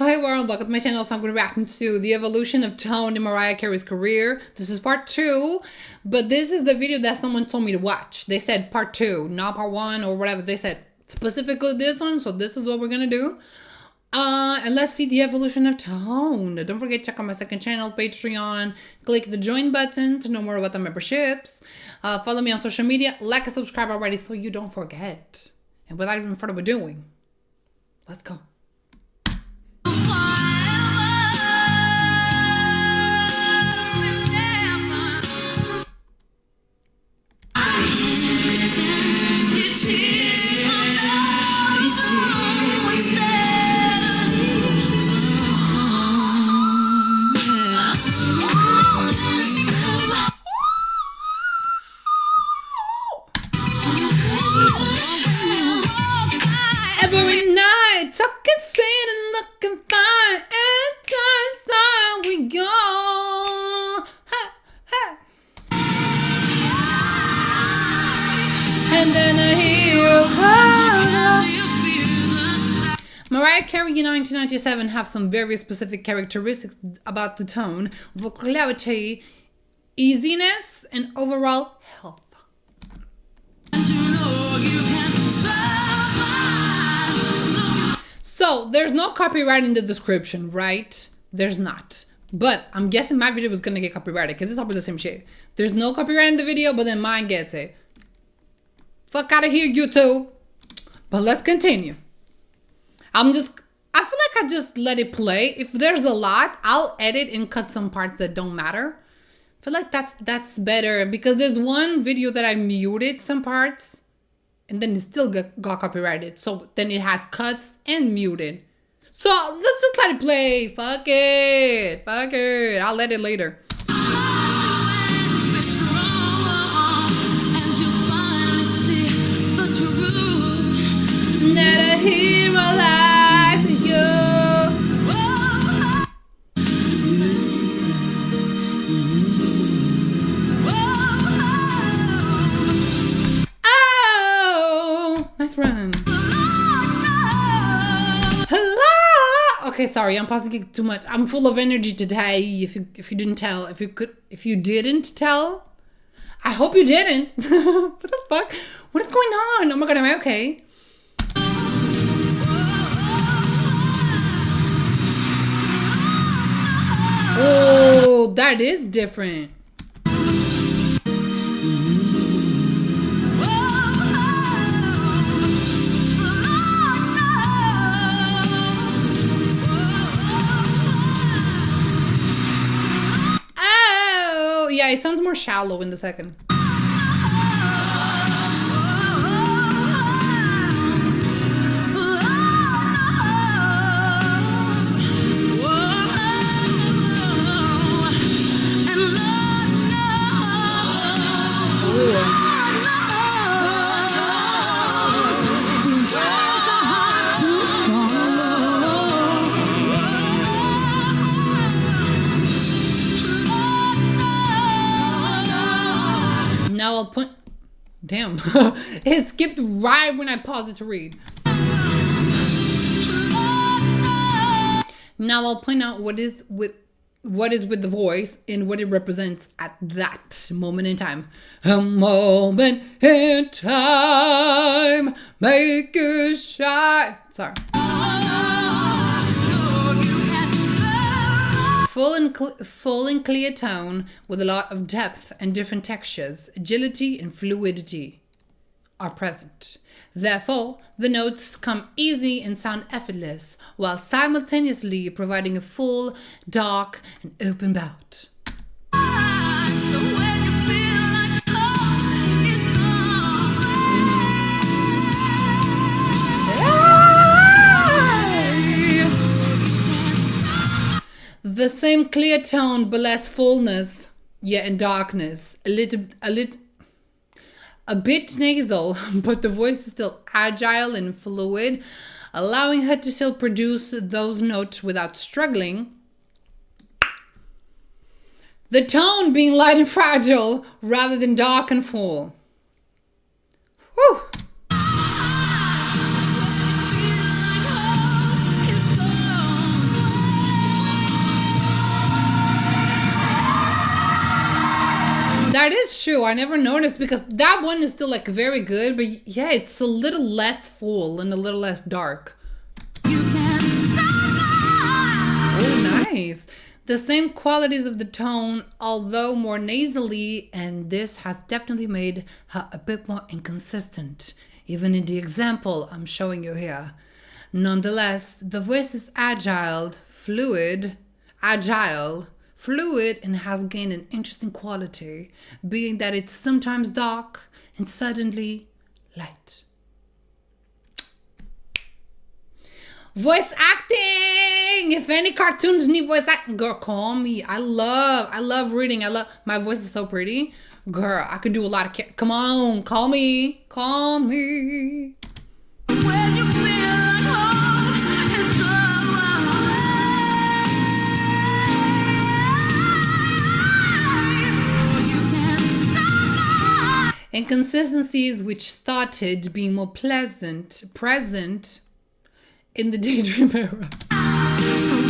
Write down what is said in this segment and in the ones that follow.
So hey world, welcome to my channel. So I'm going to react to the evolution of tone in Mariah Carey's career. This is part 2, but this is the video that someone told me to watch. They said part 2, not part 1 or whatever. They said specifically this one, so this is what we're going to do. And let's see the evolution of tone. Don't forget to check out my second channel, Patreon. Click the join button to know more about the memberships. Follow me on social media. Like and subscribe already so you don't forget. And without even further ado, let's go. Every night, talking sweet and looking fine. And we go. Ha, ha. And then a hero comes. Mariah Carey in 1997 have some very specific characteristics about the tone, vocality, easiness, and overall health. So, there's no copyright in the description, right? There's not. But I'm guessing my video was gonna get copyrighted because it's always the same shit. There's no copyright in the video, but then mine gets it. Fuck out of here, YouTube. But let's continue. I feel like I just let it play. If there's a lot, I'll edit and cut some parts that don't matter. I feel like that's better because there's one video that I muted some parts. And then it still got copyrighted. So then it had cuts and muted. So let's just let it play. Fuck it. Fuck it. I'll let it later. Not a hero like you. Nice run. Hello. Okay, sorry, I'm pausing it too much. I'm full of energy today. If you didn't tell, if you didn't tell, I hope you didn't. What the fuck? What is going on? Oh my god, am I okay? Oh, that is different. Yeah, it sounds more shallow in the second. Now I'll put, damn, it skipped right when I paused it to read. Now I'll point out what is with the voice and what it represents at that moment in time. A moment in time, make it shine. Sorry. Full and clear tone with a lot of depth and different textures, agility and fluidity are present. Therefore, the notes come easy and sound effortless, while simultaneously providing a full, dark, and open bout. The same clear tone, but less fullness, yet in darkness. A bit nasal, but the voice is still agile and fluid, allowing her to still produce those notes without struggling. The tone being light and fragile rather than dark and full. Whew. That is true. I never noticed because that one is still like very good, but yeah, it's a little less full and a little less dark. Oh, nice. The same qualities of the tone, although more nasally, and this has definitely made her a bit more inconsistent, even in the example I'm showing you here. Nonetheless, the voice is agile, fluid, and has gained an interesting quality, being that it's sometimes dark and suddenly light. Voice acting! If any cartoons need voice acting, girl, call me. I love reading. My voice is so pretty. Girl, I could do a lot of come on, call me. Call me. When you feel like home is gone. Inconsistencies which started being more present in the daydream era. So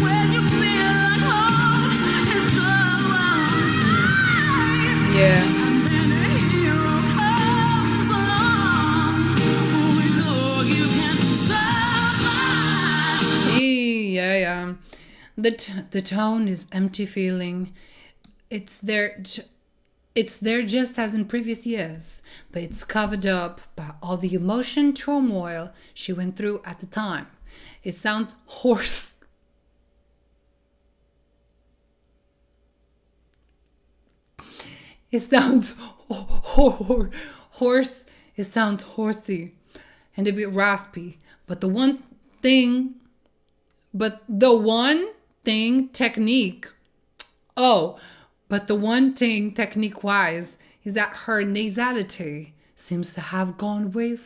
when you feel like home is gone. Yeah. Yeah. The tone is empty feeling. It's there just as in previous years, but it's covered up by all the emotion turmoil she went through at the time. It sounds hoarse. It sounds hoarse. It sounds horsey and a bit raspy. But the one thing technique-wise is that her nasality seems to have gone away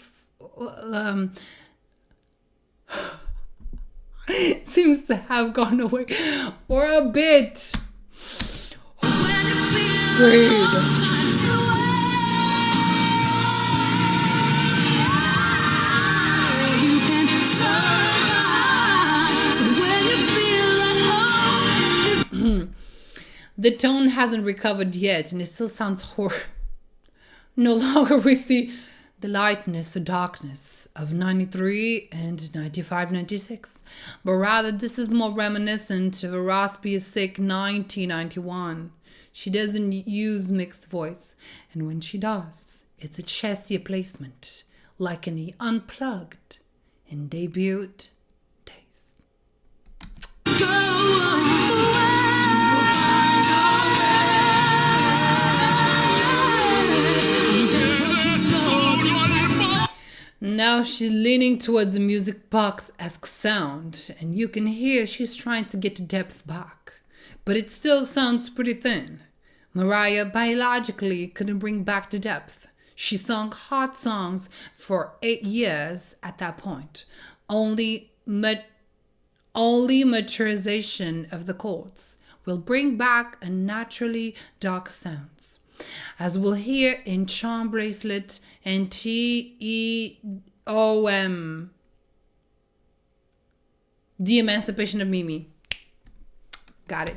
for a bit. Breathe. The tone hasn't recovered yet, and it still sounds horrible. No longer we see the lightness or darkness of 93 and 95, 96, but rather this is more reminiscent of a raspy, sick 1991. She doesn't use mixed voice, and when she does, it's a chesty placement, like in the Unplugged in debut days. Now she's leaning towards the music box-esque sound, and you can hear she's trying to get the depth back. But it still sounds pretty thin. Mariah biologically couldn't bring back the depth. She sung hot songs for 8 years at that point. Only maturization of the chords will bring back a naturally dark sounds. As we'll hear in Charm Bracelet and TEOM, The Emancipation of Mimi. Got it.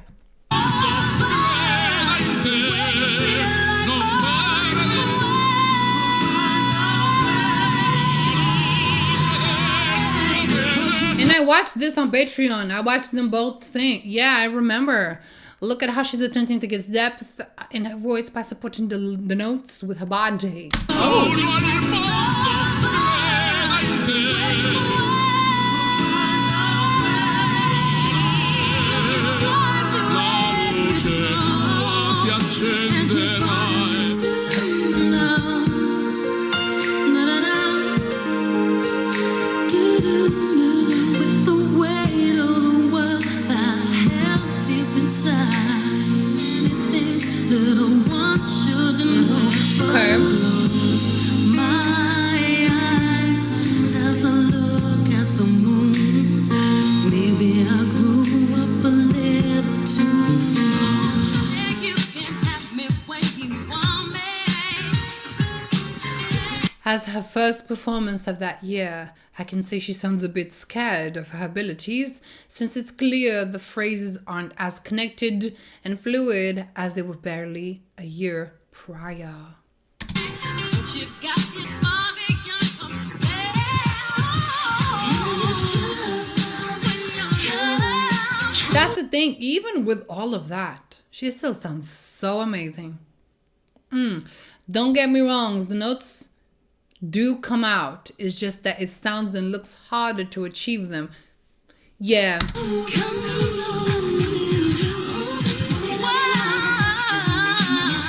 And I watched this on Patreon. I watched them both sing. Yeah, I remember. Look at how she's attempting to get depth in her voice by supporting the notes with her body. Oh. Okay. As her first performance of that year, I can say she sounds a bit scared of her abilities, since it's clear the phrases aren't as connected and fluid as they were barely a year Mariah. That's the thing. Even with all of that, she still sounds so amazing. Don't get me wrong. The notes do come out. It's just that it sounds and looks harder to achieve them. Yeah.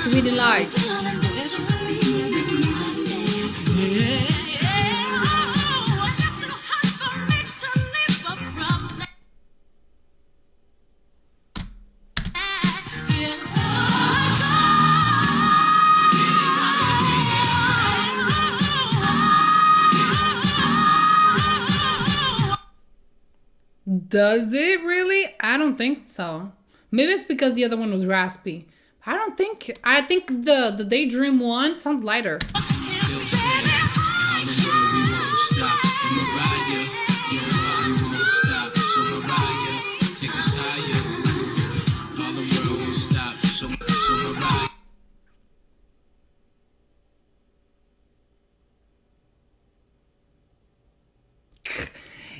Sweetie Lights. Does it really? I don't think so. Maybe it's because the other one was raspy. I think the Daydream one sounds lighter.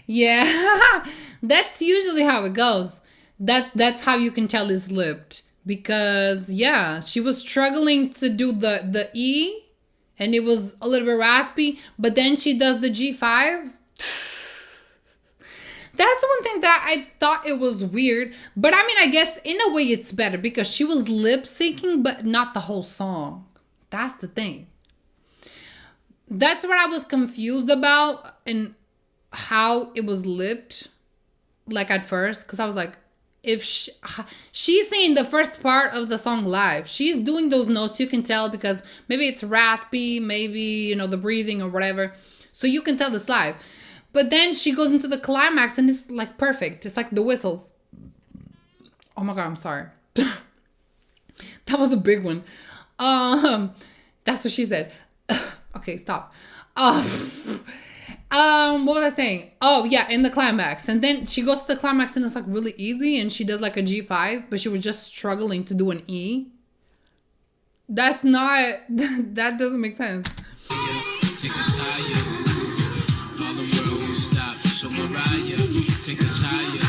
Yeah, that's usually how it goes. That's how you can tell it's lipped. Because yeah, she was struggling to do the E and it was a little bit raspy, but then she does the G5. That's one thing that I thought it was weird. But I mean, I guess in a way it's better because she was lip syncing, but not the whole song. That's the thing. That's what I was confused about and how it was lipped, like at first, because I was like, if she's singing the first part of the song live, she's doing those notes, you can tell, because maybe it's raspy, maybe, you know, the breathing or whatever, so you can tell this live. But then she goes into the climax and it's like perfect. It's like the whistles. Oh my god, I'm sorry. That was a big one. That's what she said. Okay, stop. What was I saying? Oh yeah, in the climax. And then she goes to the climax and it's like really easy and she does like a G5, but she was just struggling to do an E. That's not, that doesn't make sense. Take us higher. All the world will stop. So Mariah, take us higher.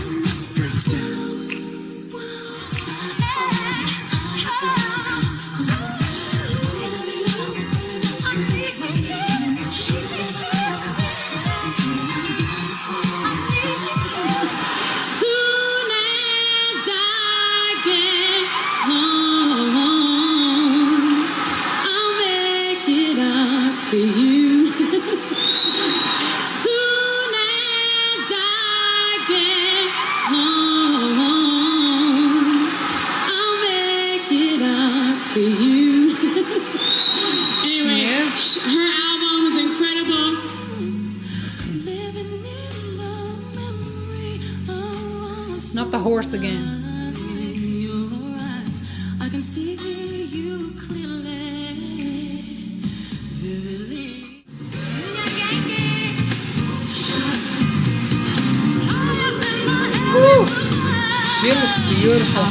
Not the horse again. I can see you clearly. Woo! She looks beautiful.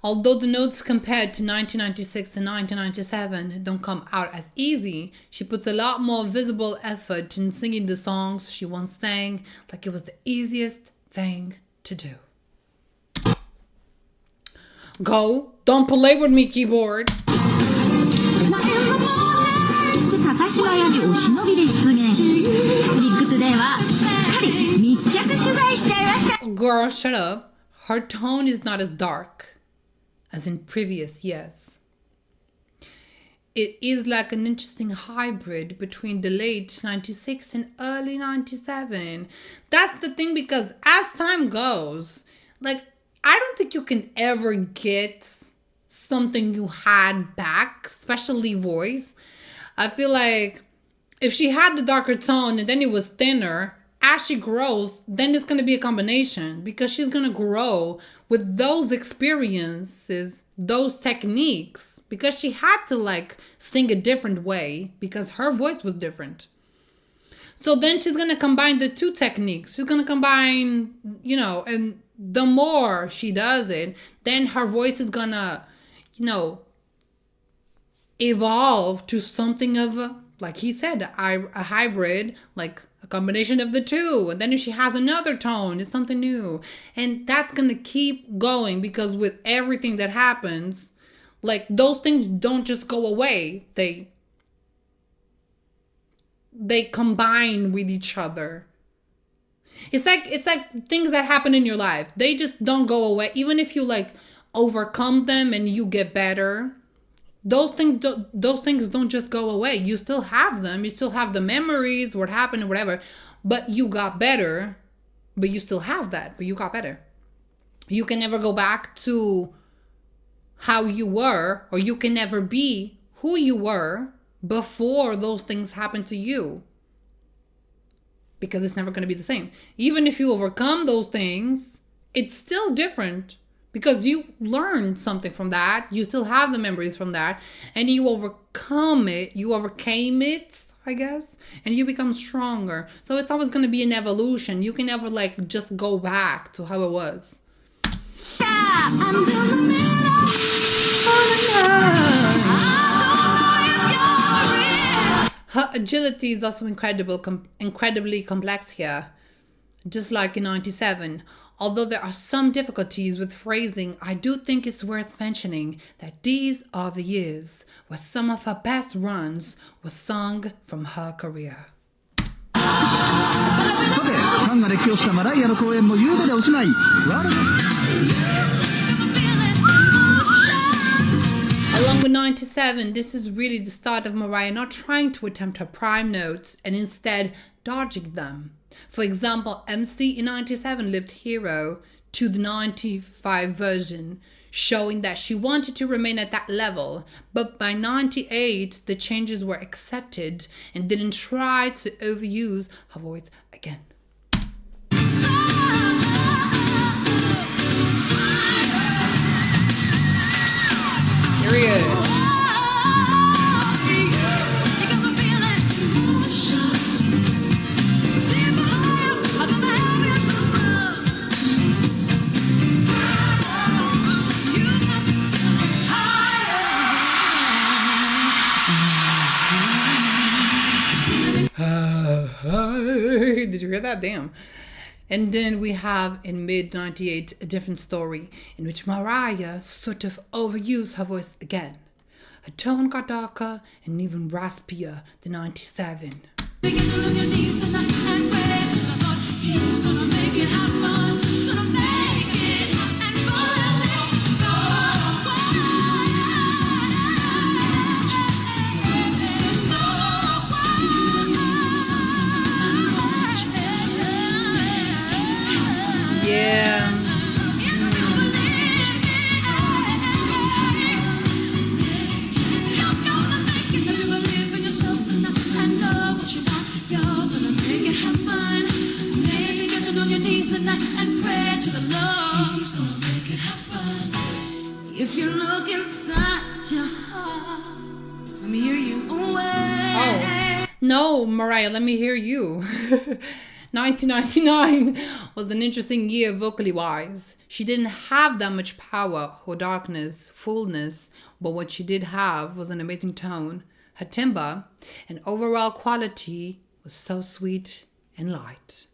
Although the notes compared to 1996 and 1997 don't come out as easy, she puts a lot more visible effort in singing the songs she once sang like it was the easiest thing to do. Go, don't play with me, keyboard. Girl, shut up. Her tone is not as dark as in previous years. It is like an interesting hybrid between the late 96 and early 97. That's the thing, because as time goes, like, I don't think you can ever get something you had back, especially voice. I feel like if she had the darker tone and then it was thinner, as she grows, then it's going to be a combination because she's going to grow with those experiences, those techniques, because she had to like sing a different way because her voice was different. So then she's going to combine the two techniques. She's going to combine, and the more she does it, then her voice is going to, evolve to something of like he said, a hybrid, like a combination of the two. And then if she has another tone, it's something new. And that's going to keep going because with everything that happens, like those things don't just go away. They combine with each other. It's like things that happen in your life. They just don't go away. Even if you like overcome them and you get better, those things don't just go away. You still have them. You still have the memories, what happened, whatever. But you got better. But you still have that. But you got better. You can never go back to how you were, or you can never be who you were before those things happened to you. Because it's never going to be the same. Even if you overcome those things, it's still different. Because you learned something from that. You still have the memories from that. And you overcome it. You overcame it, I guess. And you become stronger. So it's always going to be an evolution. You can never like just go back to how it was. Her agility is also incredibly complex here. Just like in 97. Although there are some difficulties with phrasing, I do think it's worth mentioning that these are the years where some of her best runs were sung from her career. Along with 97, this is really the start of Mariah not trying to attempt her prime notes and instead dodging them. For example, MC in 97 lived Hero to the 95 version, showing that she wanted to remain at that level, but by 98, the changes were accepted and didn't try to overuse her voice again. Period. Did you hear that? Damn. And then we have in mid-98 a different story in which Mariah sort of overused her voice again. Her tone got darker and even raspier than 97. Yeah. If you look inside your heart, let me hear you. Oh no, Mariah, let me hear you. 1999 was an interesting year vocally wise. She didn't have that much power or darkness, fullness, but what she did have was an amazing tone. Her timbre and overall quality was so sweet and light.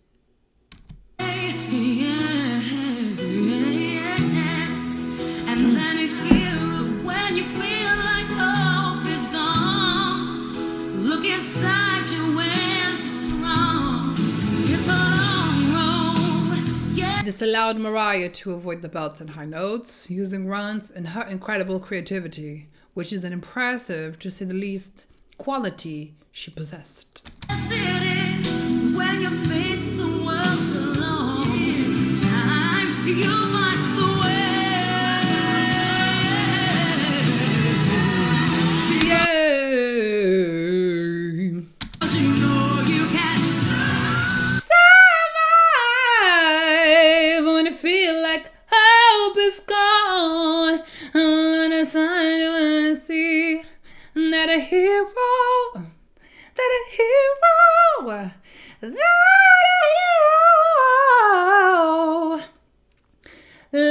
And then it heals when you feel like hope is gone. Look inside you and be strong. It's a long road. Yeah. This allowed Mariah to avoid the belts and high notes, using runs and her incredible creativity, which is an impressive, to say the least, quality she possessed. When you face the world alone, time you find the way. lies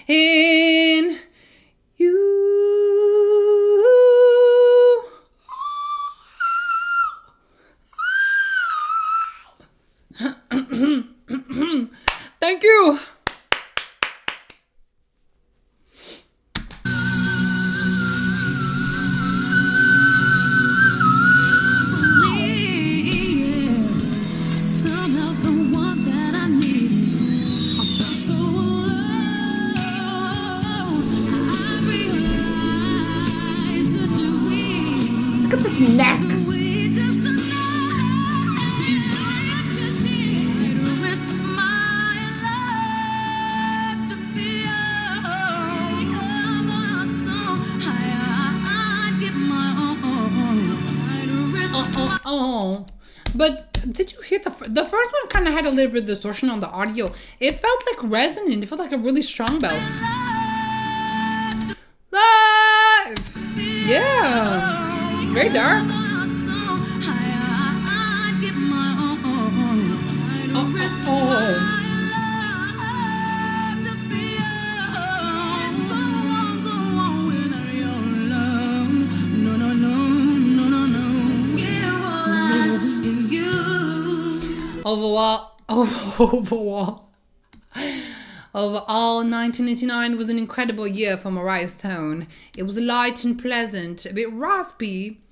in you. Thank you. Look at this neck. Oh, but did you hear the first one? Kind of had a little bit of distortion on the audio. It felt like resonant. It felt like a really strong belt. Live, yeah, very dark. Oh. Overall, 1989 was an incredible year for Mariah's tone. It was light and pleasant, a bit raspy,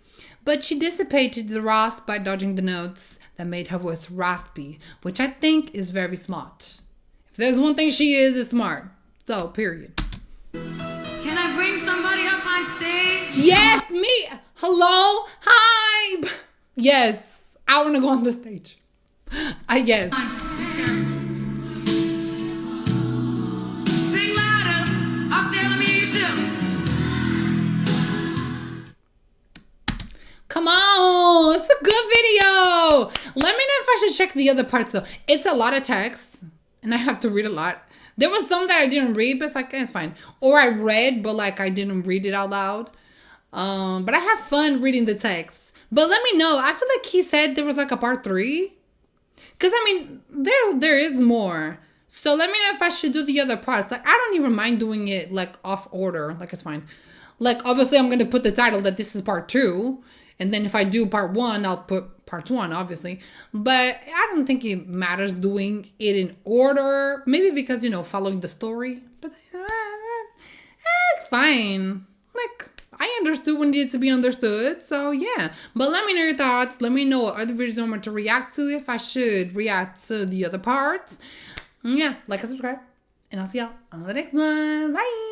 but she dissipated the rasp by dodging the notes that made her voice raspy, which I think is very smart. If there's one thing she is smart. So, period. Can I bring somebody up on stage? Yes, me. Hello? Hi. Yes, I want to go on the stage. Yes. Sing louder. Up there, let me hear you too. Come on, it's a good video. Let me know if I should check the other parts though. It's a lot of text and I have to read a lot. There was some that I didn't read, but it's like, it's fine. Or I read, but like I didn't read it out loud. But I have fun reading the text. But let me know. I feel like he said there was like a part 3. Because, I mean, there is more. So let me know if I should do the other parts. Like, I don't even mind doing it, like, off order. Like, it's fine. Like, obviously, I'm going to put the title that this is part 2. And then if I do part 1, I'll put part 1, obviously. But I don't think it matters doing it in order. Maybe because, you know, following the story. But it's fine. Like, I understood what needed to be understood. So, yeah. But let me know your thoughts. Let me know what other videos I want to react to. If I should react to the other parts. Yeah. Like and subscribe. And I'll see y'all on the next one. Bye.